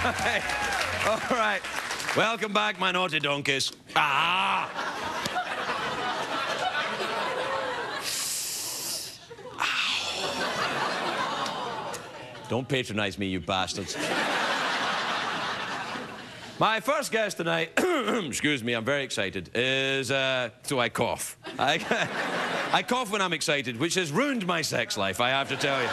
All right. Welcome back, my naughty donkeys. Ah! Don't patronize me, you bastards. My first guest tonight, excuse me, I'm very excited, is, so I cough. I cough when I'm excited, which has ruined my sex life, I have to tell you.